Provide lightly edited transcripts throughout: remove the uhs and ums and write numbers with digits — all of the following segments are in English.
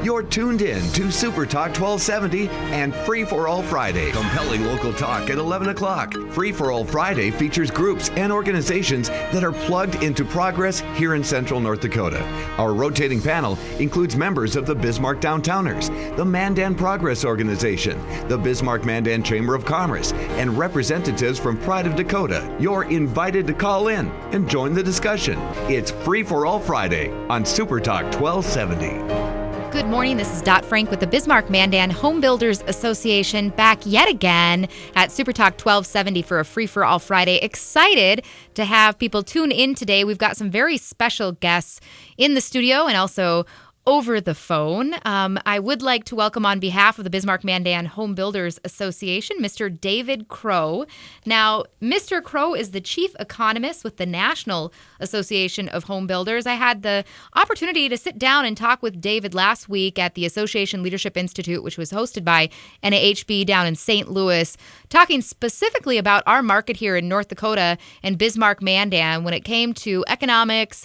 You're tuned in to Super Talk 1270 and Free for All Friday. Compelling local talk at 11 o'clock. Free for All Friday features groups and organizations that are plugged into progress here in Central North Dakota. Our rotating panel includes members of the Bismarck Downtowners, the Mandan Progress Organization, the Bismarck-Mandan Chamber of Commerce, and representatives from Pride of Dakota. You're invited to call in and join the discussion. It's Free for All Friday on Super Talk 1270. Good morning. This is Dot Frank with the Bismarck-Mandan Home Builders Association, back yet again at Super Talk 1270 for a Free for All Friday. Excited to have people tune in today. We've got some very special guests in the studio and also over the phone. I would like to welcome on behalf of the Bismarck-Mandan Home Builders Association, Mr. David Crowe. Now, Mr. Crowe is the chief economist with the National Association of Home Builders. I had the opportunity to sit down and talk with David last week at the Association Leadership Institute, which was hosted by NAHB down in St. Louis, talking specifically about our market here in North Dakota and Bismarck-Mandan when it came to economics,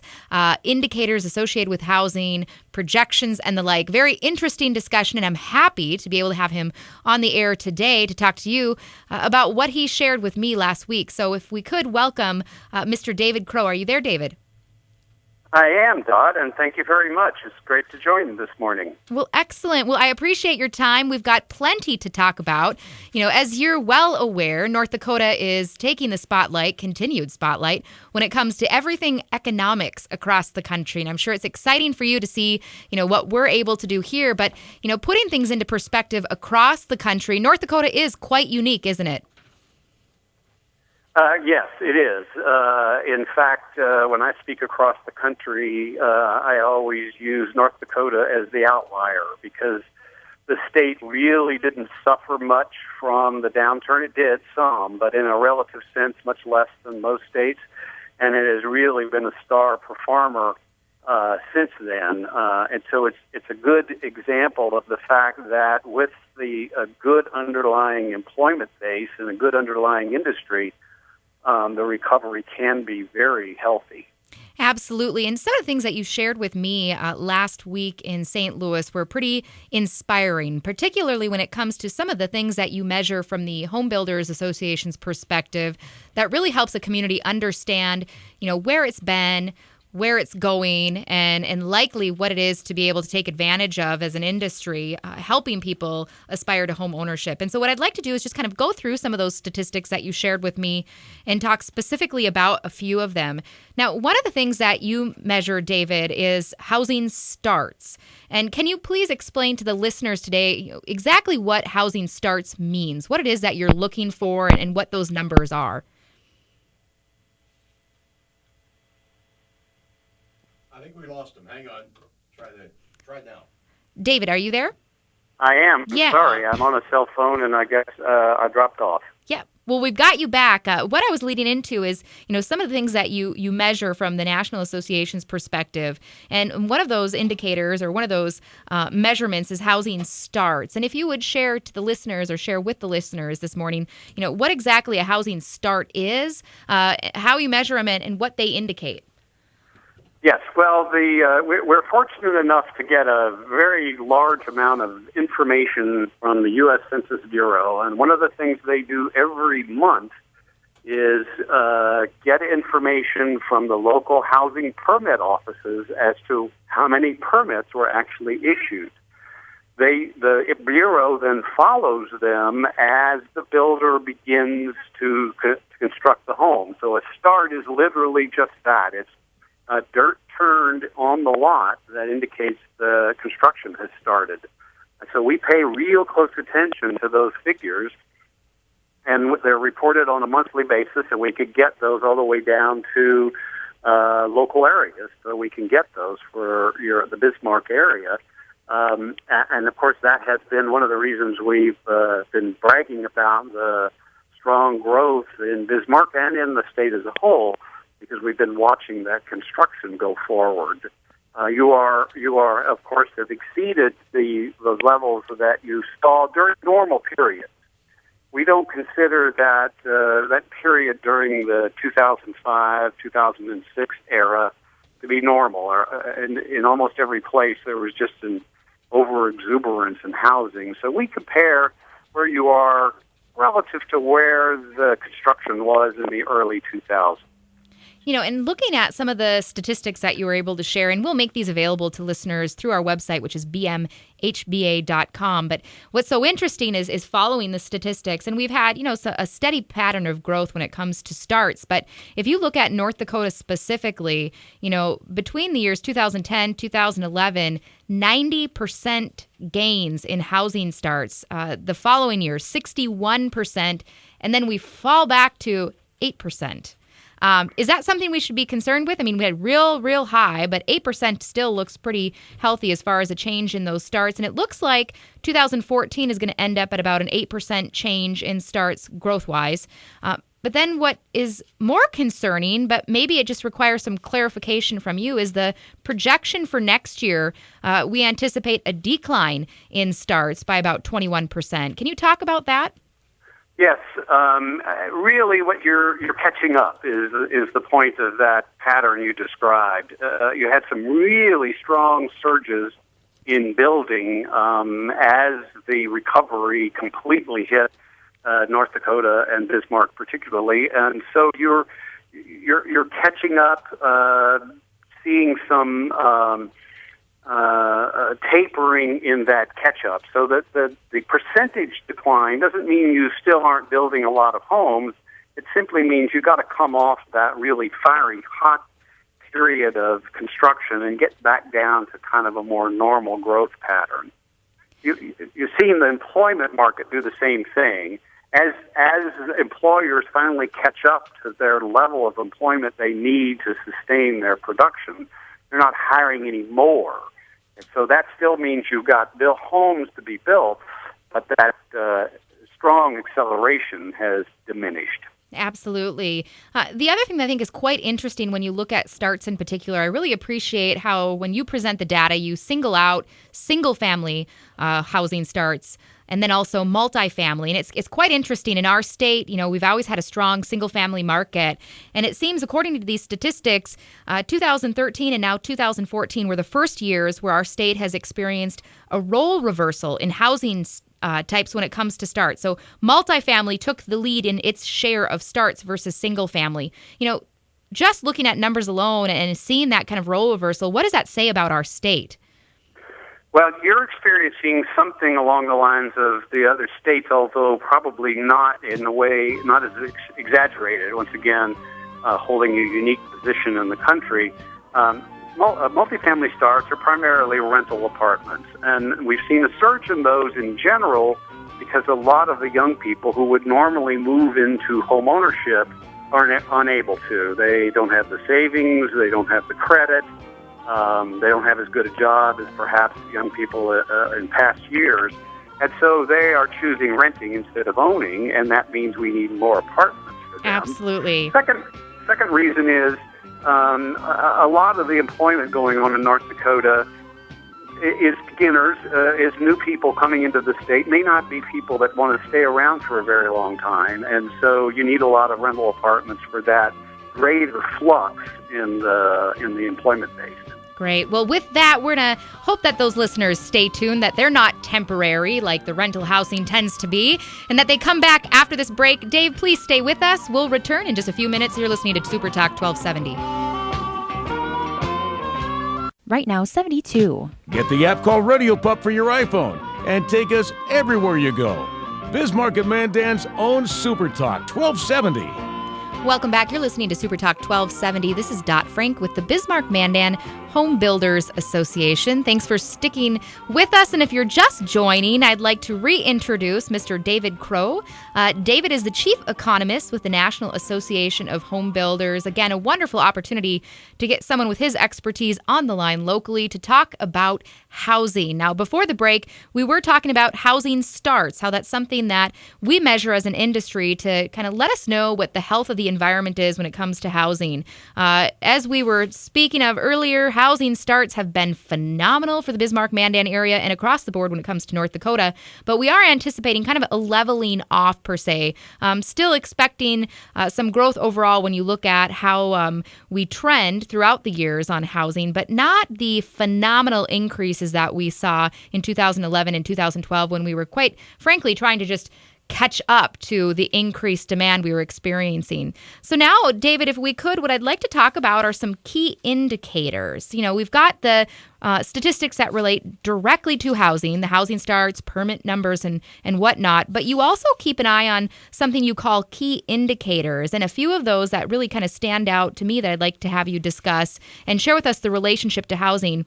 indicators associated with housing, projections, and the like. Very interesting discussion, and I'm happy to be able to have him on the air today to talk to you about what he shared with me last week. So if we could welcome Mr. David Crowe. Are you there, David? I am, Dot, and thank you very much. It's great to join this morning. Well, excellent. Well, I appreciate your time. We've got plenty to talk about. You know, as you're well aware, North Dakota is taking the spotlight, continued spotlight, when it comes to everything economics across the country. And I'm sure it's exciting for you to see, you know, what we're able to do here. But, you know, putting things into perspective across the country, North Dakota is quite unique, isn't it? Yes, it is. In fact, when I speak across the country, I always use North Dakota as the outlier because the state really didn't suffer much from the downturn. It did some, but in a relative sense, much less than most states. And it has really been a star performer since then. And so it's a good example of the fact that with the good underlying employment base and a good underlying industry, the recovery can be very healthy. Absolutely. And some of the things that you shared with me last week in St. Louis were pretty inspiring, particularly when it comes to some of the things that you measure from the Home Builders Association's perspective that really helps a community understand, you know, where it's been, where it's going, and likely what it is to be able to take advantage of as an industry, helping people aspire to home ownership. And so what I'd like to do is just kind of go through some of those statistics that you shared with me and talk specifically about a few of them. Now, one of the things that you measure, David, is housing starts. And can you please explain to the listeners today exactly what housing starts means, what it is that you're looking for, and what those numbers are? I think we lost him. Hang on. Try now. David, are you there? I am. Yeah. Sorry, I'm on a cell phone, and I guess I dropped off. Yeah. Well, we've got you back. What I was leading into is, you know, some of the things that you measure from the National Association's perspective. And one of those indicators or one of those measurements is housing starts. And if you would share to the listeners or share with the listeners this morning, you know, what exactly a housing start is, how you measure them, and what they indicate. Yes, well, we're fortunate enough to get a very large amount of information from the U.S. Census Bureau, and one of the things they do every month is get information from the local housing permit offices as to how many permits were actually issued. The Bureau then follows them as the builder begins to construct the home. So a start is literally just that. It's dirt turned on the lot that indicates the construction has started. So we pay real close attention to those figures, and they're reported on a monthly basis, and we could get those all the way down to local areas, so we can get those for the Bismarck area. And of course, that has been one of the reasons we've been bragging about the strong growth in Bismarck and in the state as a whole, because we've been watching that construction go forward. You are, of course, have exceeded the levels that you saw during normal periods. We don't consider that that period during the 2005, 2006 era to be normal. In almost every place, there was just over-exuberance in housing. So we compare where you are relative to where the construction was in the early 2000s. And looking at some of the statistics that you were able to share, and we'll make these available to listeners through our website, which is bmhba.com. But what's so interesting is following the statistics. And we've had, a steady pattern of growth when it comes to starts. But if you look at North Dakota specifically, between the years 2010, 2011, 90% gains in housing starts. The following year, 61%. And then we fall back to 8%. Is that something we should be concerned with? I mean, we had real high, but 8% still looks pretty healthy as far as a change in those starts. And it looks like 2014 is going to end up at about an 8% change in starts growth-wise. But then what is more concerning, but maybe it just requires some clarification from you, is the projection for next year. We anticipate a decline in starts by about 21%. Can you talk about that? Yes, really what you're catching up is the point of that pattern you described. You had some really strong surges in building as the recovery completely hit North Dakota and Bismarck particularly, and so you're catching up, seeing some tapering in that catch-up, so that the percentage decline doesn't mean you still aren't building a lot of homes. It simply means you got to come off that really fiery, hot period of construction and get back down to kind of a more normal growth pattern. You're seeing the employment market do the same thing. As employers finally catch up to their level of employment they need to sustain their production, they're not hiring any more. And so that still means you've got built homes to be built, but that strong acceleration has diminished. Absolutely. The other thing that I think is quite interesting when you look at starts in particular, I really appreciate how when you present the data, you single out single-family housing starts and then also multifamily. And it's quite interesting. In our state, we've always had a strong single-family market. And it seems, according to these statistics, 2013 and now 2014 were the first years where our state has experienced a role reversal in housing types when it comes to starts. So multifamily took the lead in its share of starts versus single family. Just looking at numbers alone and seeing that kind of role reversal, what does that say about our state? Well, you're experiencing something along the lines of the other states, although probably not in a way, not as exaggerated. Once again, holding a unique position in the country. Multifamily starts are primarily rental apartments, and we've seen a surge in those in general because a lot of the young people who would normally move into home ownership are unable to. They don't have the savings, they don't have the credit, they don't have as good a job as perhaps young people in past years, and so they are choosing renting instead of owning, and that means we need more apartments for them. Absolutely. Second reason is a lot of the employment going on in North Dakota is beginners, is new people coming into the state, may not be people that want to stay around for a very long time, and so you need a lot of rental apartments for that greater flux in the employment base. Great. Well, with that, we're going to hope that those listeners stay tuned, that they're not temporary like the rental housing tends to be, and that they come back after this break. Dave, please stay with us. We'll return in just a few minutes. You're listening to Super Talk 1270. Right now, 72. Get the app called Radio Pup for your iPhone and take us everywhere you go. Bismarck and Mandan's own Super Talk 1270. Welcome back. You're listening to Super Talk 1270. This is Dot Frank with the Bismarck Mandan Home Builders Association. Thanks for sticking with us. And if you're just joining, I'd like to reintroduce Mr. David Crowe. David is the chief economist with the National Association of Home Builders. Again, a wonderful opportunity to get someone with his expertise on the line locally to talk about housing. Now, before the break, we were talking about housing starts, how that's something that we measure as an industry to kind of let us know what the health of the environment is when it comes to housing. As we were speaking of earlier, housing starts have been phenomenal for the Bismarck-Mandan area and across the board when it comes to North Dakota. But we are anticipating kind of a leveling off, per se. Still expecting some growth overall when you look at how we trend throughout the years on housing, but not the phenomenal increases that we saw in 2011 and 2012 when we were quite frankly trying to just catch up to the increased demand we were experiencing. So now, David, if we could, what I'd like to talk about are some key indicators. We've got the statistics that relate directly to housing, the housing starts, permit numbers, and whatnot. But you also keep an eye on something you call key indicators. And a few of those that really kind of stand out to me that I'd like to have you discuss and share with us the relationship to housing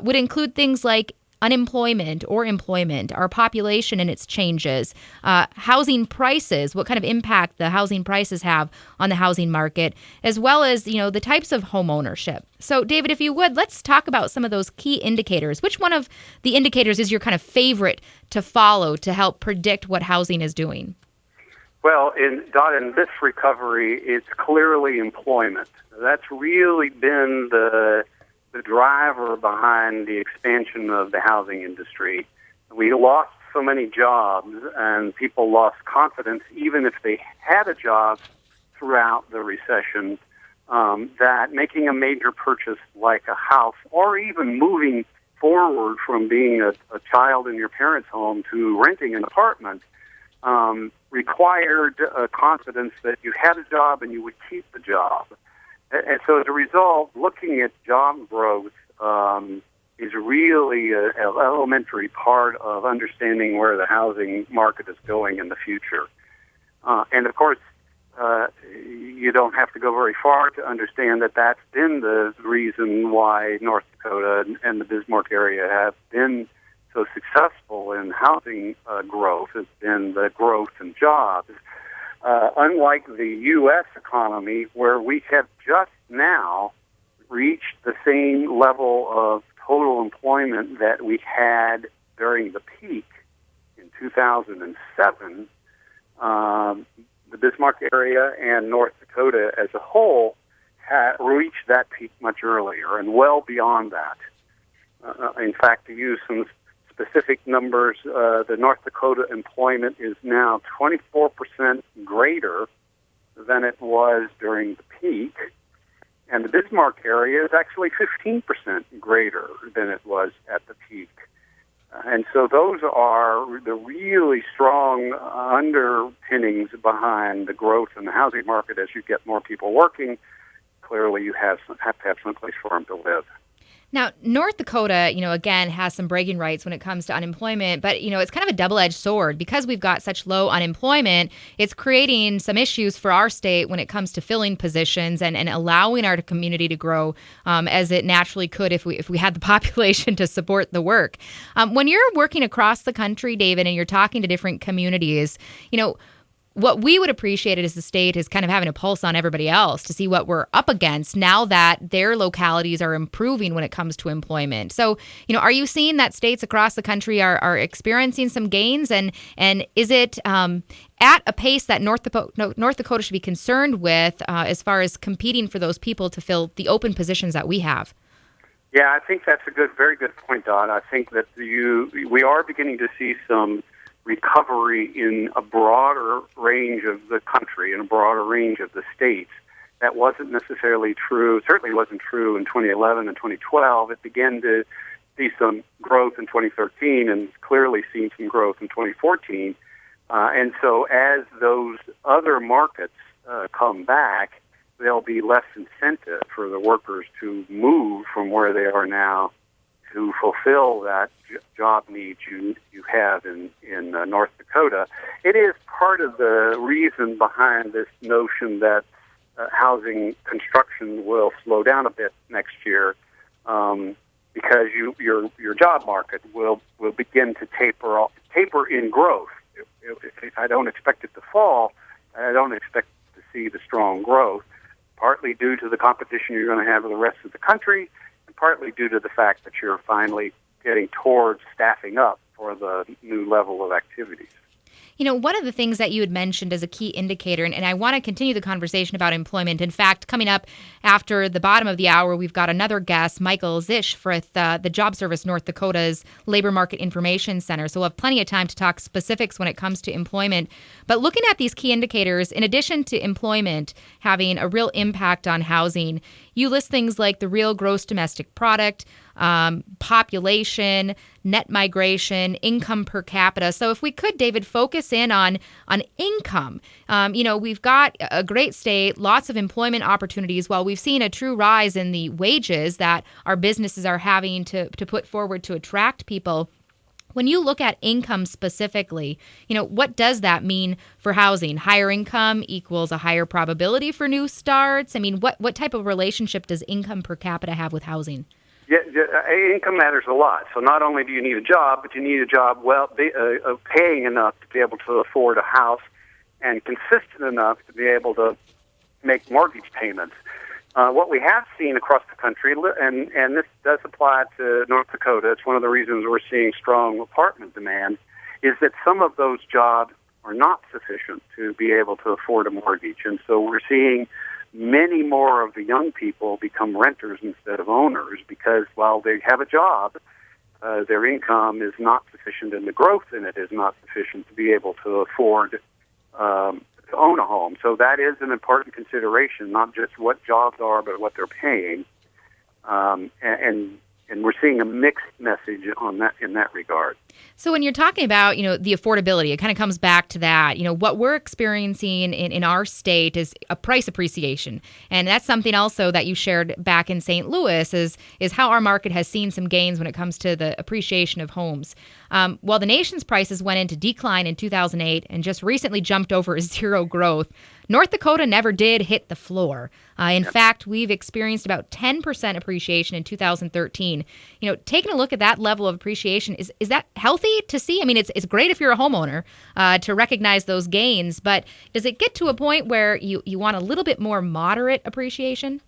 would include things like unemployment or employment, our population and its changes, housing prices, what kind of impact the housing prices have on the housing market, as well as, the types of home ownership. So, David, if you would, let's talk about some of those key indicators. Which one of the indicators is your kind of favorite to follow to help predict what housing is doing? Well, in this recovery, it's clearly employment. That's really been the driver behind the expansion of the housing industry. We lost so many jobs, and people lost confidence, even if they had a job throughout the recession, that making a major purchase like a house, or even moving forward from being a child in your parents' home to renting an apartment, required confidence that you had a job and you would keep the job. And so as a result, looking at job growth is really an elementary part of understanding where the housing market is going in the future. And of course, you don't have to go very far to understand that that's been the reason why North Dakota and the Bismarck area have been so successful in housing growth. Has been the growth in jobs. Unlike the U.S. economy, where we have just now reached the same level of total employment that we had during the peak in 2007, the Bismarck area and North Dakota as a whole had reached that peak much earlier and well beyond that. In fact, to use some specific numbers, the North Dakota employment is now 24% greater than it was during the peak, and the Bismarck area is actually 15% greater than it was at the peak. And so those are the really strong underpinnings behind the growth in the housing market. As you get more people working, clearly you have to have some place for them to live. Now, North Dakota, again, has some bragging rights when it comes to unemployment, but, it's kind of a double-edged sword. Because we've got such low unemployment, it's creating some issues for our state when it comes to filling positions and allowing our community to grow as it naturally could if we had the population to support the work. When you're working across the country, David, and you're talking to different communities, what we would appreciate as the state is kind of having a pulse on everybody else to see what we're up against now that their localities are improving when it comes to employment. So, are you seeing that states across the country are experiencing some gains? And is it at a pace that North Dakota should be concerned with as far as competing for those people to fill the open positions that we have? Yeah, I think that's a very good point, Don. I think that we are beginning to see some recovery in a broader range of the country, in a broader range of the states. That wasn't necessarily true, certainly wasn't true in 2011 and 2012. It began to see some growth in 2013 and clearly seen some growth in 2014. And so as those other markets come back, there'll be less incentive for the workers to move from where they are now to fulfill that job need you have in North Dakota. It is part of the reason behind this notion that housing construction will slow down a bit next year, because your job market will begin to taper in growth. I don't expect it to fall. I don't expect to see the strong growth, partly due to the competition you're going to have with the rest of the country, partly due to the fact that you're finally getting towards staffing up for the new level of activities. One of the things that you had mentioned as a key indicator, and I want to continue the conversation about employment. In fact, coming up after the bottom of the hour, we've got another guest, Michael Ziesch, for the Job Service North Dakota's Labor Market Information Center. So we'll have plenty of time to talk specifics when it comes to employment. But looking at these key indicators, in addition to employment having a real impact on housing, you list things like the real gross domestic product, population, net migration, income per capita. So if we could, David, focus in on income. We've got a great state, lots of employment opportunities, while we've seen a true rise in the wages that our businesses are having to put forward to attract people. When you look at income specifically, what does that mean for housing? Higher income equals a higher probability for new starts? I mean, what type of relationship does income per capita have with housing? Yeah, income matters a lot. So not only do you need a job, but you need a job paying enough to be able to afford a house and consistent enough to be able to make mortgage payments. What we have seen across the country, and this does apply to North Dakota, it's one of the reasons we're seeing strong apartment demand, is that some of those jobs are not sufficient to be able to afford a mortgage. And so we're seeing many more of the young people become renters instead of owners because while they have a job, their income is not sufficient and the growth in it is not sufficient to be able to afford to own a home. So that is an important consideration, not just what jobs are, but what they're paying. And we're seeing a mixed message on that in that regard. So when you're talking about, the affordability, it kind of comes back to that. What we're experiencing in our state is a price appreciation. And that's something also that you shared back in St. Louis is how our market has seen some gains when it comes to the appreciation of homes. While the nation's prices went into decline in 2008 and just recently jumped over zero growth, North Dakota never did hit the floor. In fact, we've experienced about 10% appreciation in 2013. Taking a look at that level of appreciation, is that healthy to see? I mean, it's great if you're a homeowner to recognize those gains, but does it get to a point where you want a little bit more moderate appreciation?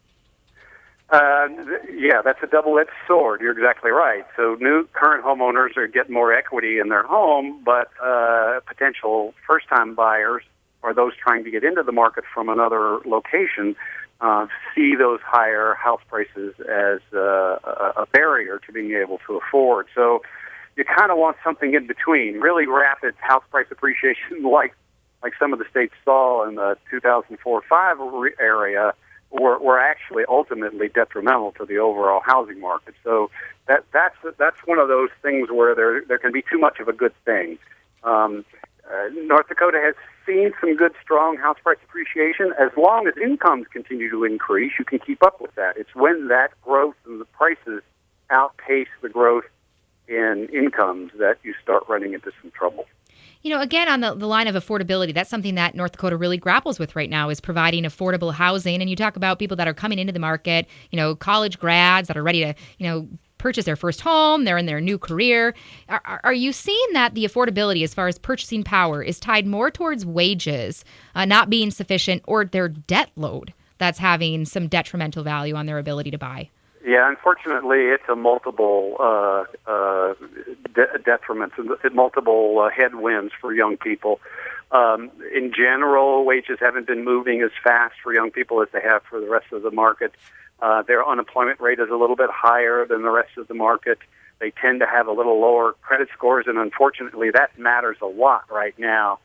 Yeah, that's a double-edged sword. You're exactly right. So current homeowners are getting more equity in their home, but potential first-time buyers or those trying to get into the market from another location see those higher house prices as a barrier to being able to afford. So you kind of want something in between, really rapid house price appreciation like some of the states saw in the 2004-5 area were actually ultimately detrimental to the overall housing market. So that's one of those things where there can be too much of a good thing. North Dakota has seen some good, strong house price appreciation. As long as incomes continue to increase, you can keep up with that. It's when that growth in the prices outpace the growth in incomes that you start running into some trouble. Again, on the line of affordability, that's something that North Dakota really grapples with right now is providing affordable housing. And you talk about people that are coming into the market, college grads that are ready to, purchase their first home, they're in their new career. Are you seeing that the affordability as far as purchasing power is tied more towards wages not being sufficient or their debt load that's having some detrimental value on their ability to buy? Yeah, unfortunately, it's a multiple detriments and multiple headwinds for young people. In general, wages haven't been moving as fast for young people as they have for the rest of the market. Their unemployment rate is a little bit higher than the rest of the market. They tend to have a little lower credit scores, and unfortunately, that matters a lot right now.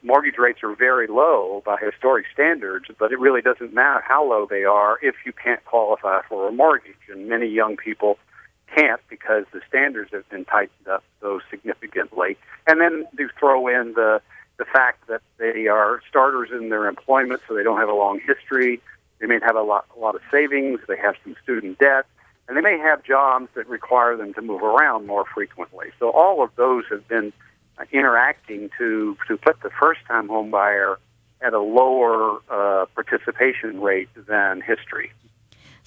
Mortgage rates are very low by historic standards, but it really doesn't matter how low they are if you can't qualify for a mortgage. And many young people can't because the standards have been tightened up so significantly. And then you throw in the fact that they are starters in their employment, so they don't have a long history. They may have a lot of savings. They have some student debt. And they may have jobs that require them to move around more frequently. So all of those have been interacting to put the first-time home buyer at a lower participation rate than history.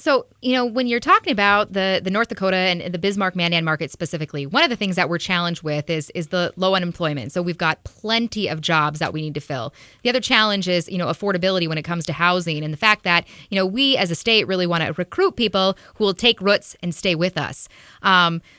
So, when you're talking about the North Dakota and the Bismarck-Mandan market specifically, one of the things that we're challenged with is the low unemployment. So we've got plenty of jobs that we need to fill. The other challenge is, affordability when it comes to housing, and the fact that, we as a state really want to recruit people who will take roots and stay with us.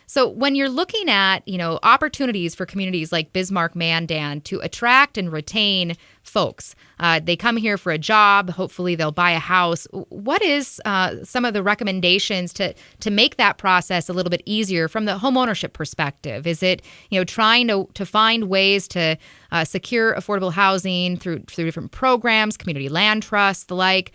So when you're looking at, opportunities for communities like Bismarck-Mandan to attract and retain folks, they come here for a job, hopefully they'll buy a house. What is some of the recommendations to make that process a little bit easier from the homeownership perspective? Is it, trying to find ways to secure affordable housing through different programs, community land trusts, the like?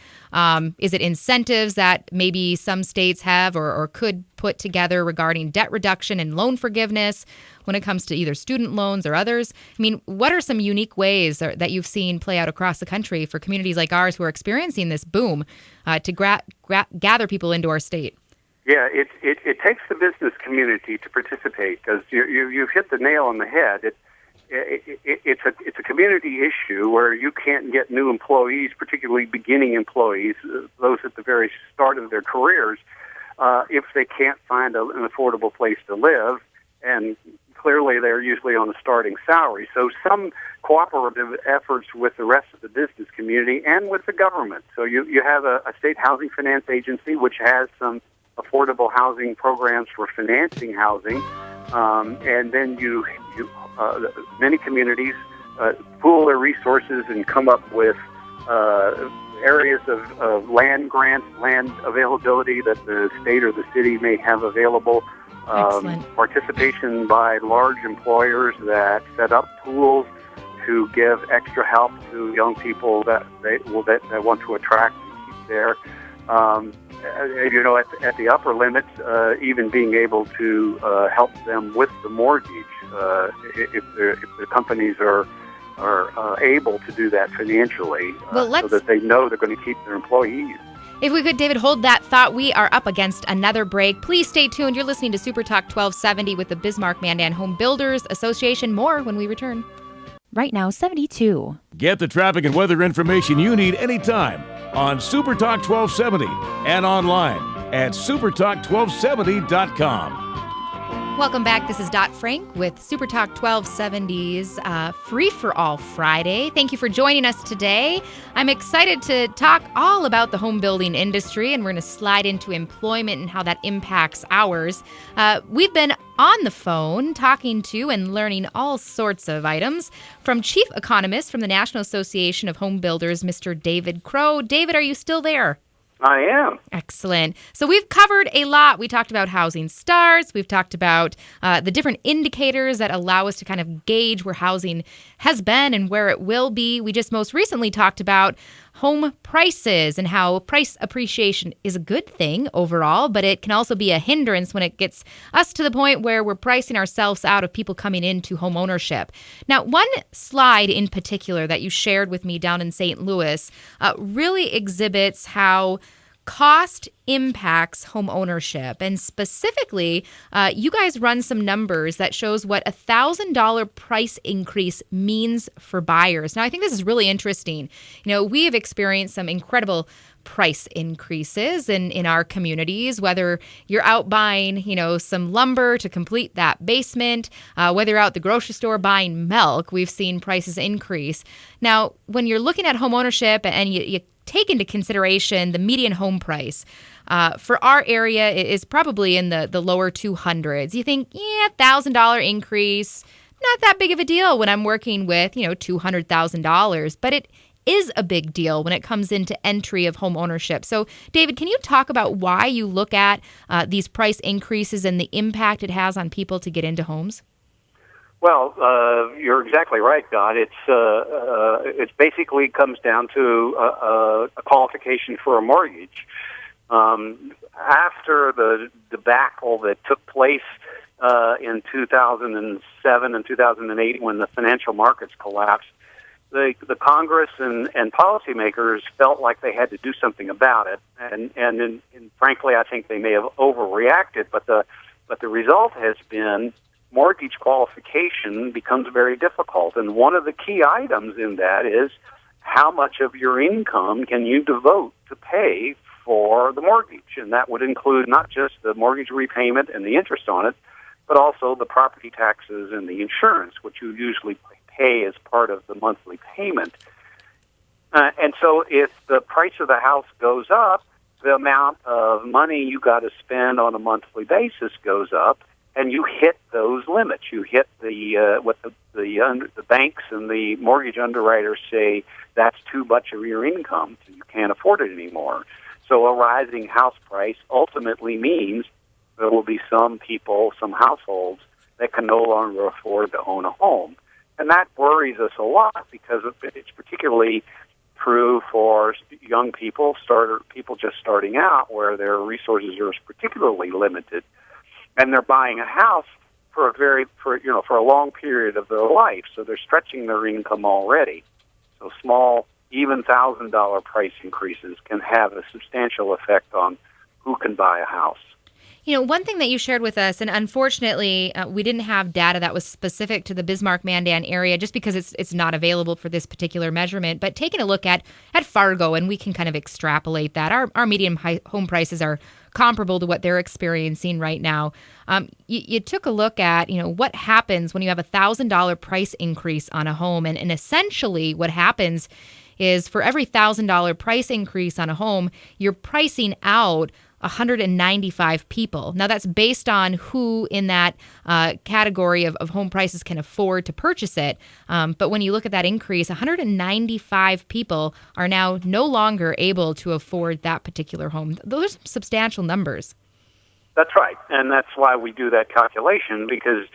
Is it incentives that maybe some states have or could put together regarding debt reduction and loan forgiveness when it comes to either student loans or others? I mean, what are some unique ways that you've seen play out across the country for communities like ours who are experiencing this boom to gather people into our state? Yeah, it takes the business community to participate, because you've hit the nail on the head. It's a community issue where you can't get new employees, particularly beginning employees, those at the very start of their careers, if they can't find an affordable place to live, and clearly they're usually on a starting salary. So some cooperative efforts with the rest of the business community and with the government. So you have a state housing finance agency which has some affordable housing programs for financing housing, and then many communities pool their resources and come up with areas of land grants, land availability that the state or the city may have available. Participation by large employers that set up pools to give extra help to young people that want to attract and keep there. At the upper limits, even being able to help them with the mortgage if the companies are able to do that financially, so that they know they're going to keep their employees. If we could, David, hold that thought. We are up against another break. Please stay tuned. You're listening to Super Talk 1270 with the Bismarck-Mandan Home Builders Association. More when we return. Right now, 72. Get the traffic and weather information you need anytime on Super Talk 1270 and online at supertalk1270.com. Welcome back. This is Dot Frank with Super Talk 1270's Free for All Friday. Thank you for joining us today. I'm excited to talk all about the home building industry, and we're going to slide into employment and how that impacts ours. We've been on the phone talking to and learning all sorts of items from Chief Economist from the National Association of Home Builders, Mr. David Crowe. David, are you still there? I am. Excellent. So we've covered a lot. We talked about housing starts. We've talked about the different indicators that allow us to kind of gauge where housing has been and where it will be. We just most recently talked about home prices and how price appreciation is a good thing overall, but it can also be a hindrance when it gets us to the point where we're pricing ourselves out of people coming into home ownership. Now, one slide in particular that you shared with me down in St. Louis really exhibits how cost impacts home ownership. And specifically, you guys run some numbers that shows what a $1,000 price increase means for buyers. Now, I think this is really interesting. We have experienced some incredible price increases in our communities, whether you're out buying, some lumber to complete that basement, whether you're out at the grocery store buying milk, we've seen prices increase. Now, when you're looking at home ownership and you take into consideration the median home price, for our area it is probably in the lower 200s. You think, $1,000 increase, not that big of a deal when I'm working with, $200,000, but it is a big deal when it comes into entry of home ownership. So, David, can you talk about why you look at these price increases and the impact it has on people to get into homes? Well, you're exactly right, Dot. It basically comes down to a qualification for a mortgage. After the debacle that took place in 2007 and 2008 when the financial markets collapsed, the Congress and policymakers felt like they had to do something about it. And frankly, I think they may have overreacted, but the result has been mortgage qualification becomes very difficult. And one of the key items in that is how much of your income can you devote to pay for the mortgage, and that would include not just the mortgage repayment and the interest on it, but also the property taxes and the insurance, which you usually pay as part of the monthly payment. And so if the price of the house goes up, the amount of money you got to spend on a monthly basis goes up, and you hit those limits. You hit what the banks and the mortgage underwriters say that's too much of your income, so you can't afford it anymore. So a rising house price ultimately means there will be some people, some households, that can no longer afford to own a home. And that worries us a lot because it's particularly true for young people, people just starting out, where their resources are particularly limited, and they're buying a house for a long period of their life. So they're stretching their income already. So small, even $1,000 price increases can have a substantial effect on who can buy a house. You know, one thing that you shared with us, and unfortunately, we didn't have data that was specific to the Bismarck-Mandan area just because it's not available for this particular measurement, but taking a look at Fargo, and we can kind of extrapolate that. Our median home prices are comparable to what they're experiencing right now. You took a look at, what happens when you have a $1,000 price increase on a home, and essentially what happens is for every $1,000 price increase on a home, you're pricing out 195 people. Now, that's based on who in that category of home prices can afford to purchase it. But when you look at that increase, 195 people are now no longer able to afford that particular home. Those are substantial numbers. That's right, and that's why we do that calculation, because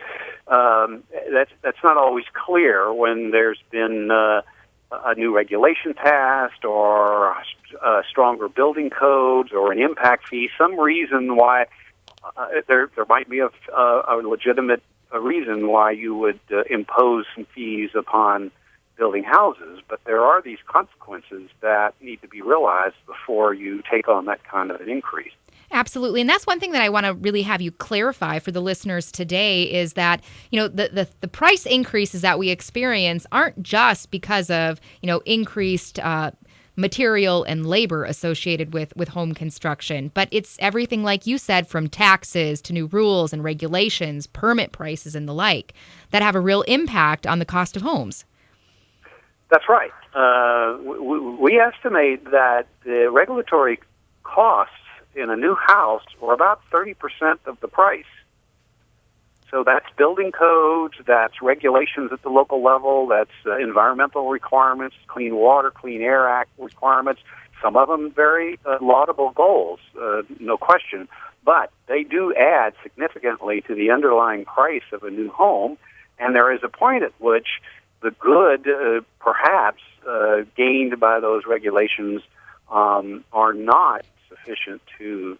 that's not always clear when there's been a new regulation passed or stronger building codes or an impact fee, some reason why there might be a legitimate reason why you would impose some fees upon building houses. But there are these consequences that need to be realized before you take on that kind of an increase. Absolutely. And that's one thing that I want to really have you clarify for the listeners today is that, the price increases that we experience aren't just because of, increased material and labor associated with home construction, but it's everything, like you said, from taxes to new rules and regulations, permit prices and the like, that have a real impact on the cost of homes. That's right. We estimate that the regulatory costs in a new house were about 30% of the price. So that's building codes, that's regulations at the local level, that's environmental requirements, Clean Water, Clean Air Act requirements, some of them very laudable goals, no question, but they do add significantly to the underlying price of a new home, and there is a point at which the good, perhaps, gained by those regulations are not sufficient to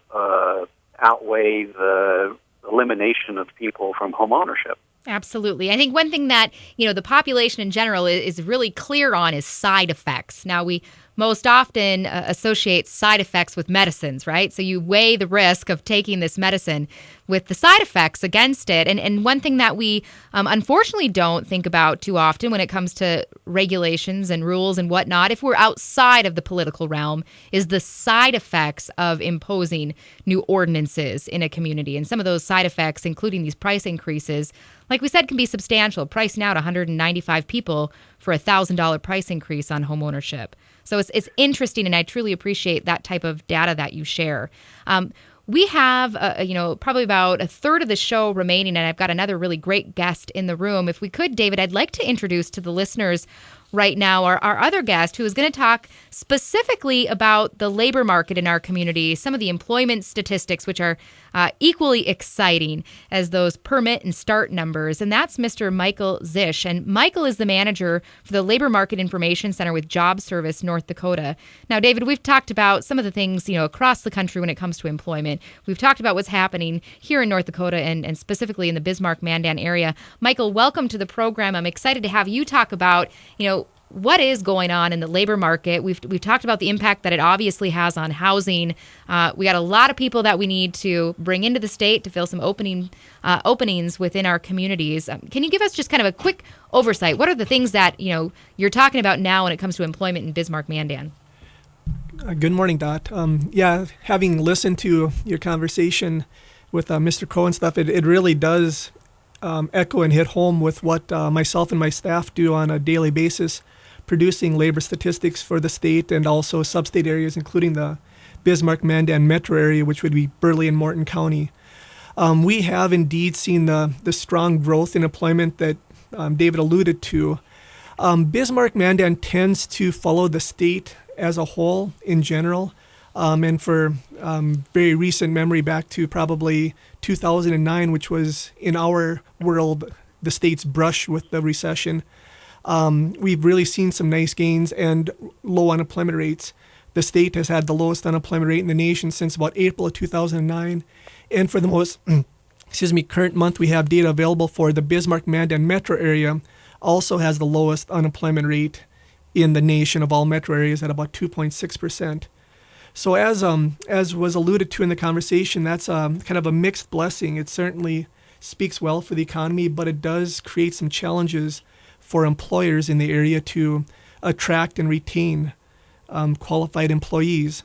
outweigh the elimination of people from home ownership. Absolutely. I think one thing that, the population in general is really clear on is side effects. Now, we most often associate side effects with medicines, right? So you weigh the risk of taking this medicine with the side effects against it. And one thing that we unfortunately don't think about too often when it comes to regulations and rules and whatnot, if we're outside of the political realm, is the side effects of imposing new ordinances in a community. And some of those side effects, including these price increases, like we said, can be substantial, pricing out 195 people for a $1,000 price increase on home ownership. So it's interesting, and I truly appreciate that type of data that you share. We have, probably about a third of the show remaining, and I've got another really great guest in the room. If we could, David, I'd like to introduce to the listeners right now our other guest, who is going to talk specifically about the labor market in our community, some of the employment statistics, which are equally exciting as those permit and start numbers. And that's Mr. Michael Ziesch. And Michael is the manager for the Labor Market Information Center with Job Service North Dakota. Now, David, we've talked about some of the things, across the country when it comes to employment. We've talked about what's happening here in North Dakota and specifically in the Bismarck-Mandan area. Michael, welcome to the program. I'm excited to have you talk about, what is going on in the labor market. We've talked about the impact that it obviously has on housing. We got a lot of people that we need to bring into the state to fill some openings within our communities. Can you give us just kind of a quick oversight? What are the things that you're talking about now when it comes to employment in Bismarck-Mandan? Good morning, Dot. Having listened to your conversation with Mr. Crowe and stuff, it really does echo and hit home with what myself and my staff do on a daily basis, producing labor statistics for the state and also sub-state areas, including the Bismarck-Mandan metro area, which would be Burleigh and Morton County. We have indeed seen the strong growth in employment that David alluded to. Bismarck-Mandan tends to follow the state as a whole in general. And for very recent memory, back to probably 2009, which was in our world the state's brush with the recession, we've really seen some nice gains and low unemployment rates. The state has had the lowest unemployment rate in the nation since about April of 2009. And for the most current month, we have data available for the Bismarck-Mandan metro area, also has the lowest unemployment rate in the nation of all metro areas at about 2.6%. So as was alluded to in the conversation, that's kind of a mixed blessing. It certainly speaks well for the economy, but it does create some challenges for employers in the area to attract and retain qualified employees.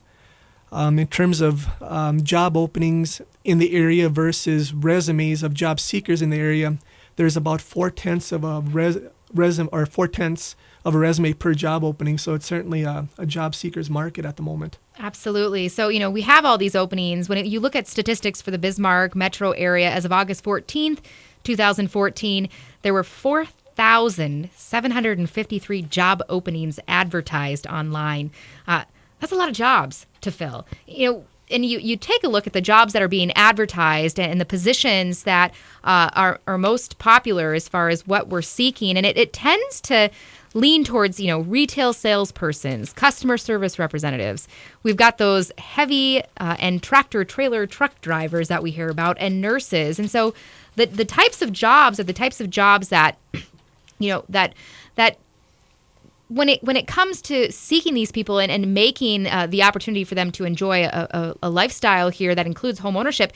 In terms of job openings in the area versus resumes of job seekers in the area, there's about 4/10 of a resume per job opening. So it's certainly a job seekers market at the moment. Absolutely. So, we have all these openings. When you look at statistics for the Bismarck metro area as of August 14th, 2014, there were 4,753 job openings advertised online. That's a lot of jobs to fill. And you take a look at the jobs that are being advertised and the positions that are most popular as far as what we're seeking. And it tends to lean towards, retail salespersons, customer service representatives. We've got those heavy and tractor trailer truck drivers that we hear about, and nurses. And so the types of jobs are the types of jobs that, that when it comes to seeking these people and making the opportunity for them to enjoy a lifestyle here that includes home ownership,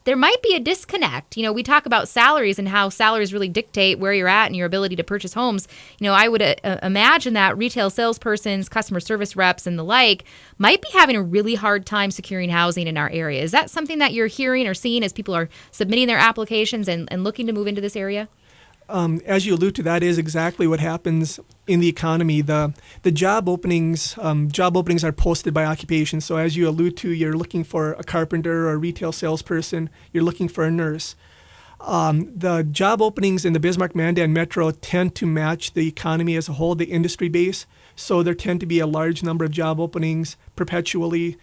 there might be a disconnect. We talk about salaries and how salaries really dictate where you're at and your ability to purchase homes. I would imagine that retail salespersons, customer service reps, and the like might be having a really hard time securing housing in our area. Is that something that you're hearing or seeing as people are submitting their applications and looking to move into this area? As you allude to, that is exactly what happens in the economy. The job openings are posted by occupation. So as you allude to, you're looking for a carpenter or a retail salesperson. You're looking for a nurse. The job openings in the Bismarck-Mandan metro tend to match the economy as a whole, the industry base. So there tend to be a large number of job openings perpetually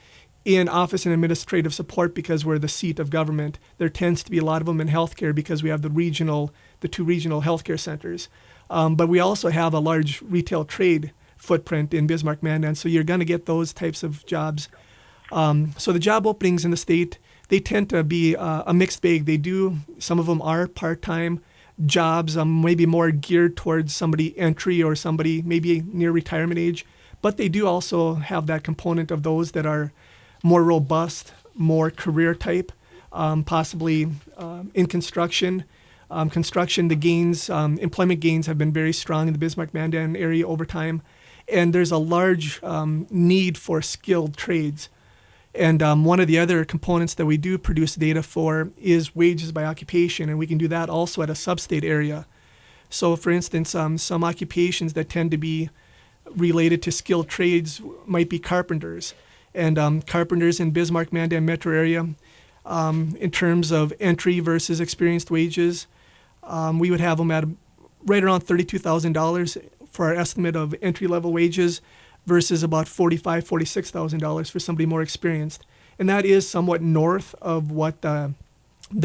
in office and administrative support because we're the seat of government. There tends to be a lot of them in healthcare because we have the two regional healthcare centers. But we also have a large retail trade footprint in Bismarck-Mandan, so you're going to get those types of jobs. So the job openings in the state, they tend to be a mixed bag. Some of them are part-time jobs, maybe more geared towards somebody entry or somebody maybe near retirement age. But they do also have that component of those that are more robust, more career type, possibly in construction. The gains, employment gains have been very strong in the Bismarck-Mandan area over time. And there's a large need for skilled trades. And one of the other components that we do produce data for is wages by occupation, and we can do that also at a sub-state area. So for instance, some occupations that tend to be related to skilled trades might be carpenters. And carpenters in Bismarck-Mandan metro area, in terms of entry versus experienced wages, we would have them at right around $32,000 for our estimate of entry-level wages versus about $45,000, $46,000 for somebody more experienced. And that is somewhat north of what the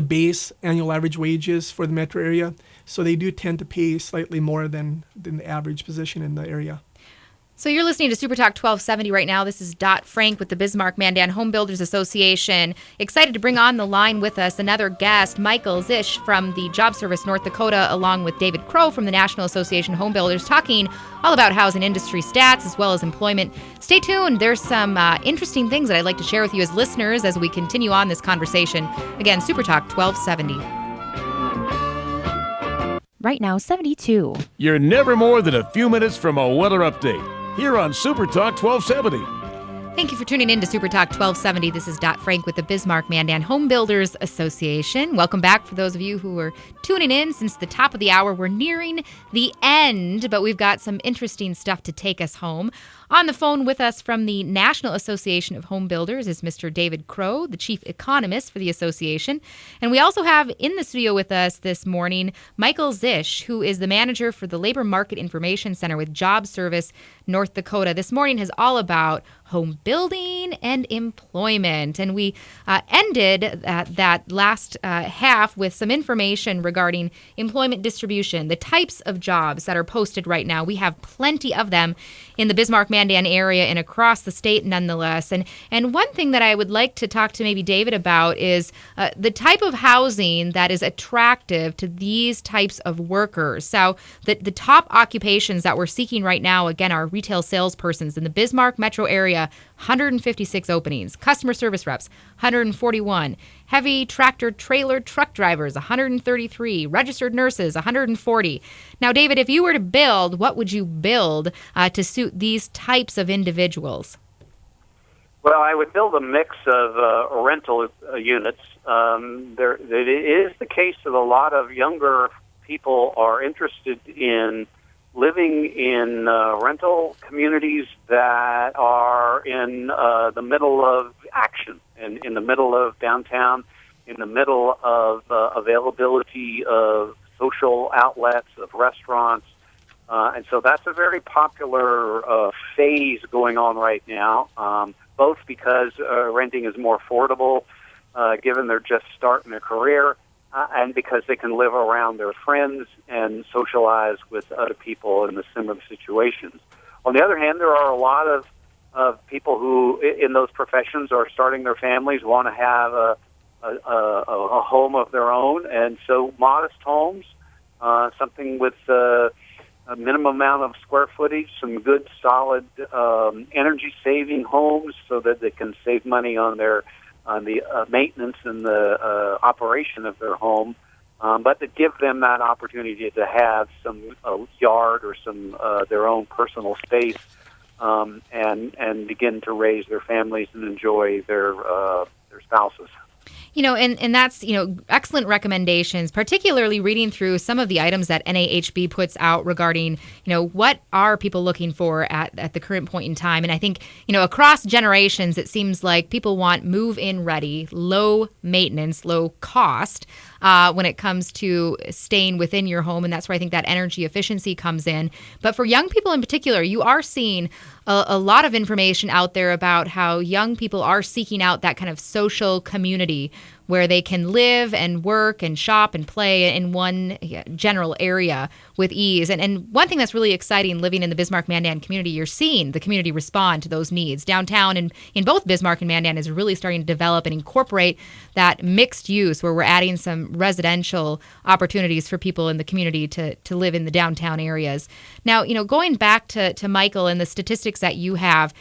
base annual average wage is for the metro area. So they do tend to pay slightly more than the average position in the area. So you're listening to Super Talk 1270 right now. This is Dot Frank with the Bismarck-Mandan Home Builders Association. Excited to bring on the line with us another guest, Michael Ziesch from the Job Service North Dakota, along with David Crowe from the National Association of Home Builders, talking all about housing industry stats as well as employment. Stay tuned. There's some interesting things that I'd like to share with you as listeners as we continue on this conversation. Again, Super Talk 1270. Right now, 72. You're never more than a few minutes from a weather update here on Super Talk 1270. Thank you for tuning in to Super Talk 1270. This is Dot Frank with the Bismarck Mandan Home Builders Association. Welcome back for those of you who are tuning in since the top of the hour. We're nearing the end, but we've got some interesting stuff to take us home. On the phone with us from the National Association of Home Builders is Mr. David Crowe, the chief economist for the association. And we also have in the studio with us this morning Michael Ziesch, who is the manager for the Labor Market Information Center with Job Service North Dakota. This morning is all about home building and employment. And we ended that last half with some information regarding employment distribution, the types of jobs that are posted right now. We have plenty of them in the Bismarck-Mandan area and across the state nonetheless. And one thing that I would like to talk to maybe David about is the type of housing that is attractive to these types of workers. So the top occupations that we're seeking right now, again, are retail salespersons in the Bismarck metro area. 156 openings. Customer service reps, 141. Heavy tractor trailer truck drivers, 133. Registered nurses, 140. Now, David, if you were to build, what would you build to suit these types of individuals? Well, I would build a mix of rental units. It is the case that a lot of younger people are interested in living in rental communities that are in the middle of action, and in the middle of downtown, in the middle of availability of social outlets, of restaurants. And so that's a very popular phase going on right now, both because renting is more affordable, given they're just starting their career, and because they can live around their friends and socialize with other people in the similar situations. On the other hand, there are a lot of people who, in those professions, are starting their families, want to have a home of their own, and so modest homes, something with a minimum amount of square footage, some good, solid energy-saving homes so that they can save money on the maintenance and the operation of their home, but to give them that opportunity to have some yard or some their own personal space, and begin to raise their families and enjoy their spouses. And that's, excellent recommendations, particularly reading through some of the items that NAHB puts out regarding, what are people looking for at the current point in time. And I think, across generations, it seems like people want move-in ready, low maintenance, low cost when it comes to staying within your home. And that's where I think that energy efficiency comes in. But for young people in particular, you are seeing a lot of information out there about how young people are seeking out that kind of social community where they can live and work and shop and play in one general area with ease. And one thing that's really exciting living in the Bismarck-Mandan community, you're seeing the community respond to those needs. Downtown and in both Bismarck and Mandan is really starting to develop and incorporate that mixed use where we're adding some residential opportunities for people in the community to live in the downtown areas. Now, going back to Michael and the statistics that you have,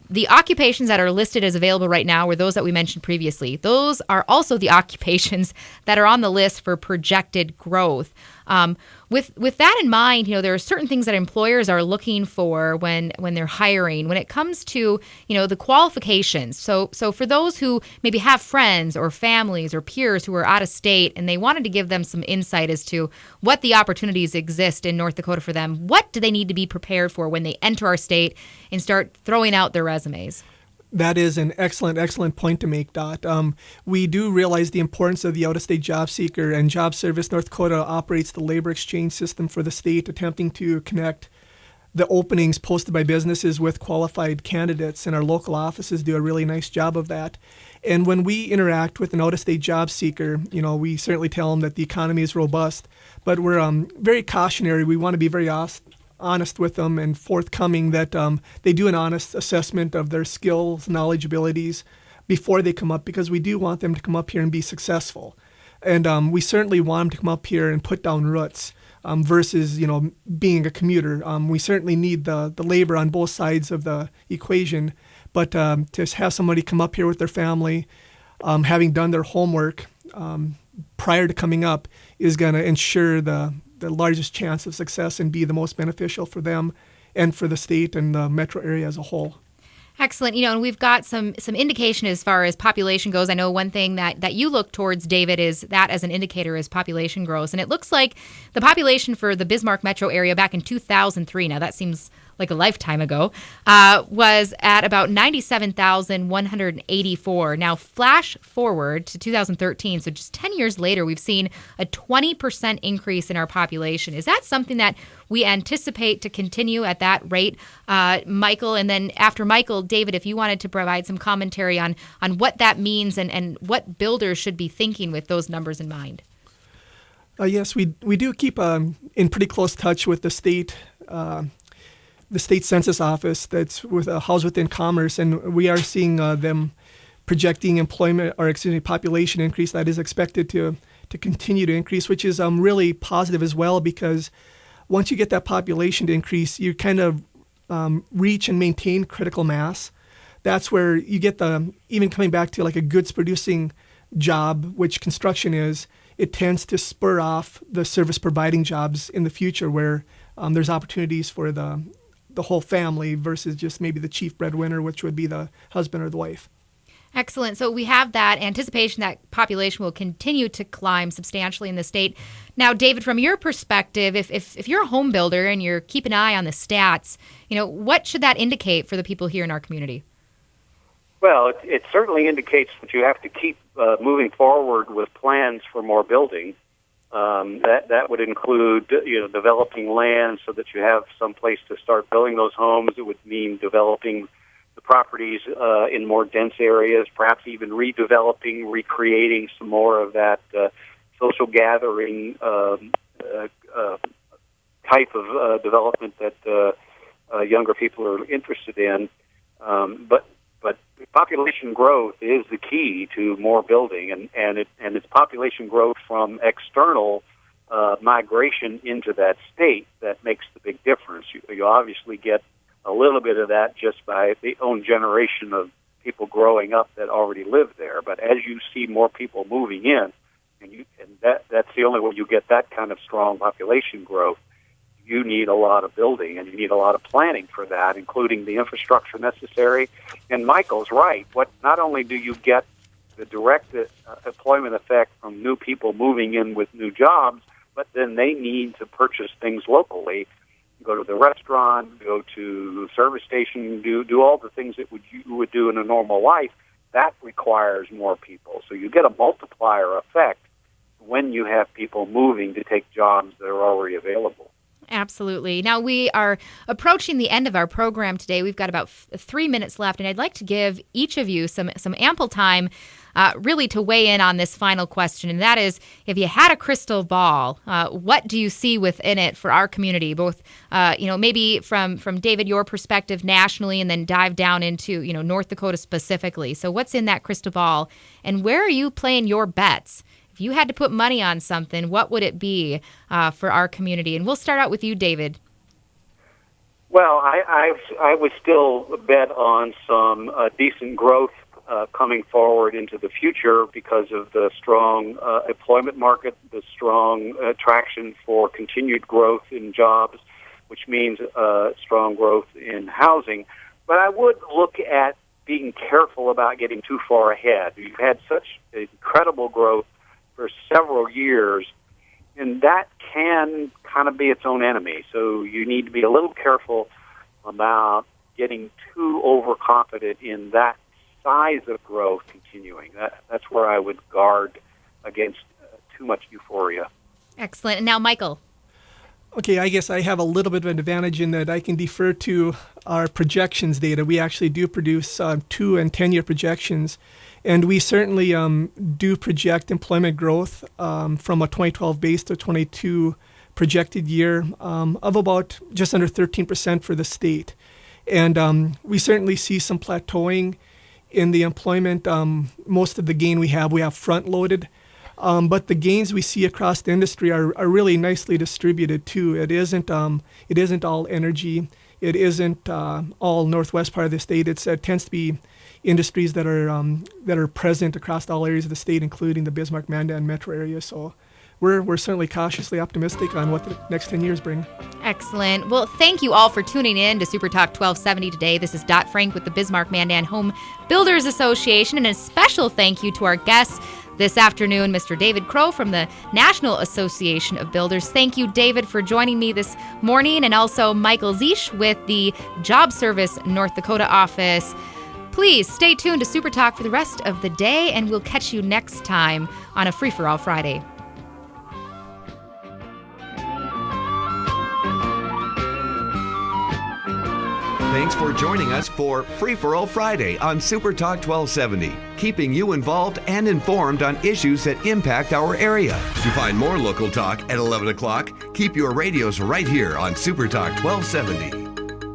the occupations that are listed as available right now were those that we mentioned previously. Those are also the occupations that are on the list for projected growth. With that in mind, there are certain things that employers are looking for when they're hiring. When it comes to, the qualifications. So for those who maybe have friends or families or peers who are out of state and they wanted to give them some insight as to what the opportunities exist in North Dakota for them, what do they need to be prepared for when they enter our state and start throwing out their resumes? That is an excellent point to make, Dot. We do realize the importance of the out-of-state job seeker, and Job Service North Dakota operates the labor exchange system for the state, attempting to connect the openings posted by businesses with qualified candidates, and our local offices do a really nice job of that. And when we interact with an out-of-state job seeker, we certainly tell them that the economy is robust, but we're very cautionary. We want to be very honest with them and forthcoming that they do an honest assessment of their skills, knowledge, abilities before they come up, because we do want them to come up here and be successful. And we certainly want them to come up here and put down roots versus, being a commuter. We certainly need the labor on both sides of the equation, but to have somebody come up here with their family, having done their homework prior to coming up is going to ensure the largest chance of success and be the most beneficial for them and for the state and the metro area as a whole. Excellent. And we've got some indication as far as population goes. I know one thing that you look towards, David, is that as an indicator as population grows. And it looks like the population for the Bismarck metro area back in 2003, now that seems like a lifetime ago, was at about 97,184. Now, flash forward to 2013, so just 10 years later, we've seen a 20% increase in our population. Is that something that we anticipate to continue at that rate, Michael? And then after Michael, David, if you wanted to provide some commentary on what that means and what builders should be thinking with those numbers in mind. Yes, we do keep in pretty close touch with the state census office that's housed within Commerce, and we are seeing them projecting population increase that is expected to continue to increase, which is really positive as well, because once you get that population to increase, you kind of reach and maintain critical mass. That's where you get even coming back to like a goods producing job, which construction is, it tends to spur off the service providing jobs in the future where there's opportunities for the whole family versus just maybe the chief breadwinner, which would be the husband or the wife. Excellent. So we have that anticipation that population will continue to climb substantially in the state. Now, David, from your perspective, if you're a home builder and you're keeping an eye on the stats, what should that indicate for the people here in our community? Well, it certainly indicates that you have to keep moving forward with plans for more building. That would include, developing land so that you have some place to start building those homes. It would mean developing the properties in more dense areas, perhaps even redeveloping, recreating some more of that social gathering type of development that younger people are interested in. But population growth is the key to more building, and it's population growth from external migration into that state that makes the big difference. You obviously get a little bit of that just by the own generation of people growing up that already live there. But as you see more people moving in, and that's the only way you get that kind of strong population growth, you need a lot of building, and you need a lot of planning for that, including the infrastructure necessary. And Michael's right. Not only do you get the direct employment effect from new people moving in with new jobs, but then they need to purchase things locally. Go to the restaurant, go to the service station, do all the things that you would do in a normal life. That requires more people. So you get a multiplier effect when you have people moving to take jobs that are already available. Absolutely. Now, we are approaching the end of our program today. We've got about 3 minutes left, and I'd like to give each of you some ample time really to weigh in on this final question, and that is, if you had a crystal ball, what do you see within it for our community, both, maybe from David, your perspective nationally, and then dive down into, North Dakota specifically. So what's in that crystal ball, and where are you playing your bets? If you had to put money on something, what would it be for our community? And we'll start out with you, David. Well, I would still bet on some decent growth coming forward into the future because of the strong employment market, the strong attraction for continued growth in jobs, which means strong growth in housing. But I would look at being careful about getting too far ahead. You've had such incredible growth for several years, and that can kind of be its own enemy. So you need to be a little careful about getting too overconfident in that size of growth continuing. That's where I would guard against too much euphoria. Excellent. And now, Michael. Okay, I guess I have a little bit of an advantage in that I can defer to our projections data. We actually do produce 2 and 10-year projections, and we certainly do project employment growth from a 2012 base to 22 projected year of about just under 13% for the state. And we certainly see some plateauing in the employment. Most of the gain we have front-loaded. But the gains we see across the industry are really nicely distributed too. It isn't all energy. It isn't all northwest part of the state. It tends to be industries that are present across all areas of the state, including the Bismarck-Mandan metro area. So we're certainly cautiously optimistic on what the next 10 years bring. Excellent. Well, thank you all for tuning in to Super Talk 1270 today. This is Dot Frank with the Bismarck Mandan Home Builders Association, and a special thank you to our guests this afternoon, Mr. David Crowe from the National Association of Builders. Thank you, David, for joining me this morning, and also Michael Ziesch with the Job Service North Dakota office. Please stay tuned to Super Talk for the rest of the day, and we'll catch you next time on a Free for All Friday. Thanks for joining us for Free for All Friday on Super Talk 1270, keeping you involved and informed on issues that impact our area. To find more local talk at 11 o'clock, keep your radios right here on Super Talk 1270.